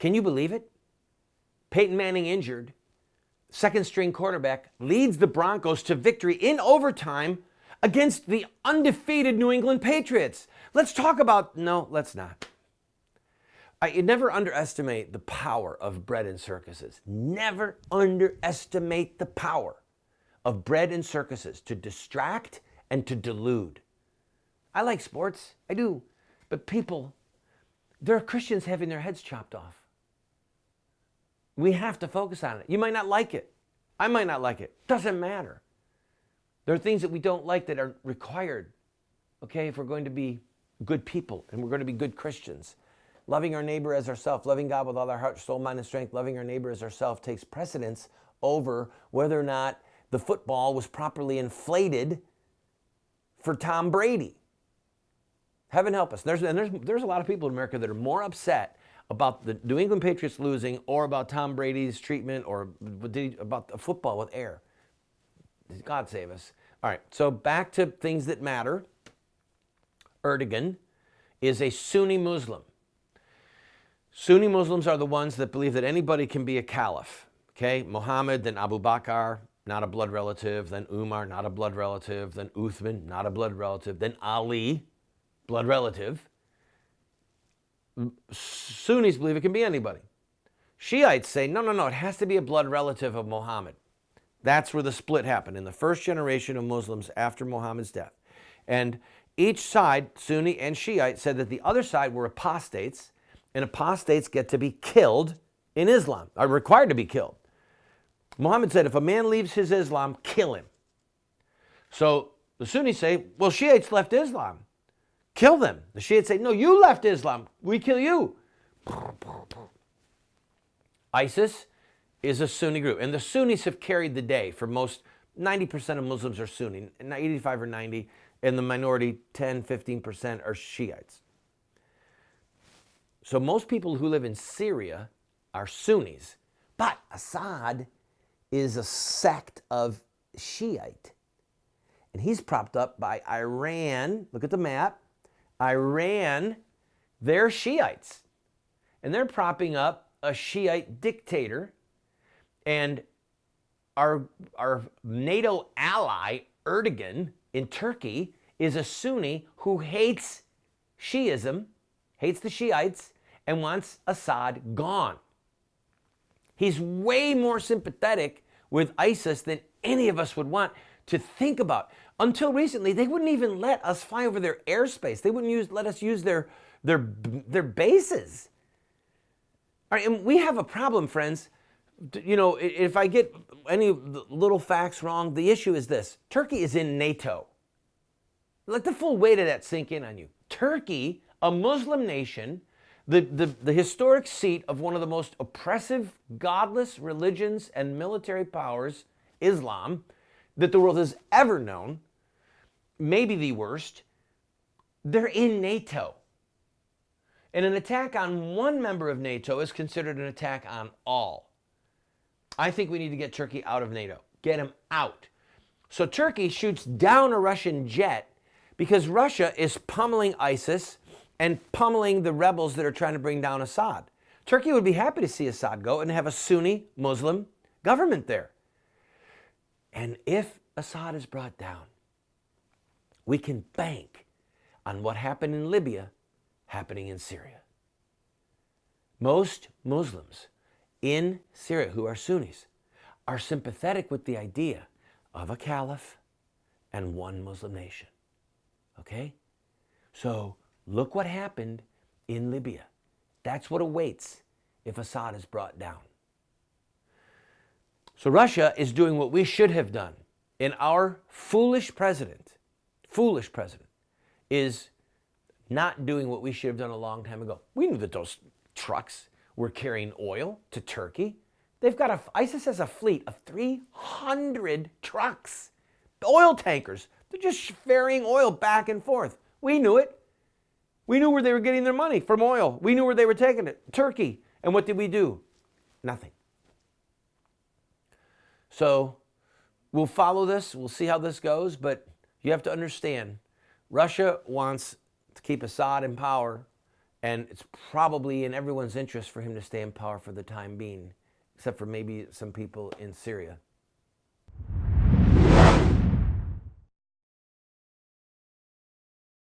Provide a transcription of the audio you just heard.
Can you believe it? Peyton Manning injured. Second string quarterback leads the Broncos to victory in overtime against the undefeated New England Patriots. Let's talk about, no, let's not. You never underestimate the power of bread and circuses. Never underestimate the power of bread and circuses to distract and to delude. I like sports, I do, but people, there are Christians having their heads chopped off. We have to focus on it. You might not like it. I might not like it. Doesn't matter. There are things that we don't like that are required, okay, if we're going to be good people and we're going to be good Christians. Loving our neighbor as ourselves, loving God with all our heart, soul, mind, and strength, loving our neighbor as ourselves takes precedence over whether or not the football was properly inflated for Tom Brady. Heaven help us. There's a lot of people in America that are more upset about the New England Patriots losing or about Tom Brady's treatment or about the football with air. God save us. All right, so back to things that matter. Erdogan is a Sunni Muslim. Sunni Muslims are the ones that believe that anybody can be a caliph. Okay, Muhammad, then Abu Bakr, not a blood relative, then Umar, not a blood relative, then Uthman, not a blood relative, then Ali, blood relative. Sunnis believe it can be anybody. Shiites say, no, it has to be a blood relative of Muhammad. That's where the split happened in the first generation of Muslims after Muhammad's death. And each side, Sunni and Shiite, said that the other side were apostates, and apostates get to be killed in Islam, are required to be killed. Muhammad said, if a man leaves his Islam, kill him. So the Sunnis say, well, Shiites left Islam. Kill them. The Shiites say, no, you left Islam. We kill you. ISIS is a Sunni group, and the Sunnis have carried the day for most. 90% of Muslims are Sunni, 85 or 90, and the minority 10, 15% are Shiites. So most people who live in Syria are Sunnis, but Assad is a sect of Shiite. And he's propped up by Iran. Look at the map. Iran, they're Shiites. And they're propping up a Shiite dictator. And our NATO ally, Erdogan, in Turkey, is a Sunni who hates Shiism, hates the Shiites, and wants Assad gone. He's way more sympathetic with ISIS than any of us would want to think about. Until recently, they wouldn't even let us fly over their airspace. They wouldn't let us use their bases. All right, and we have a problem, friends. You know, if I get any little facts wrong, the issue is this. Turkey is in NATO. Let the full weight of that sink in on you. Turkey, a Muslim nation, the historic seat of one of the most oppressive, godless religions and military powers, Islam, that the world has ever known, maybe the worst, they're in NATO. And an attack on one member of NATO is considered an attack on all. I think we need to get Turkey out of NATO. Get him out. So Turkey shoots down a Russian jet because Russia is pummeling ISIS and pummeling the rebels that are trying to bring down Assad. Turkey would be happy to see Assad go and have a Sunni Muslim government there. And if Assad is brought down, we can bank on what happened in Libya happening in Syria. Most Muslims in Syria who are Sunnis are sympathetic with the idea of a caliph and one Muslim nation. Okay? So look what happened in Libya. That's what awaits if Assad is brought down. So Russia is doing what we should have done. And our foolish president is not doing what we should have done a long time ago. We knew that those trucks were carrying oil to Turkey. ISIS has a fleet of 300 trucks, oil tankers. They're just ferrying oil back and forth. We knew it. We knew where they were getting their money from oil. We knew where they were taking it, Turkey. And what did we do? Nothing. So we'll follow this. We'll see how this goes. But you have to understand, Russia wants to keep Assad in power And it's probably in everyone's interest for him to stay in power for the time being, except for maybe some people in Syria.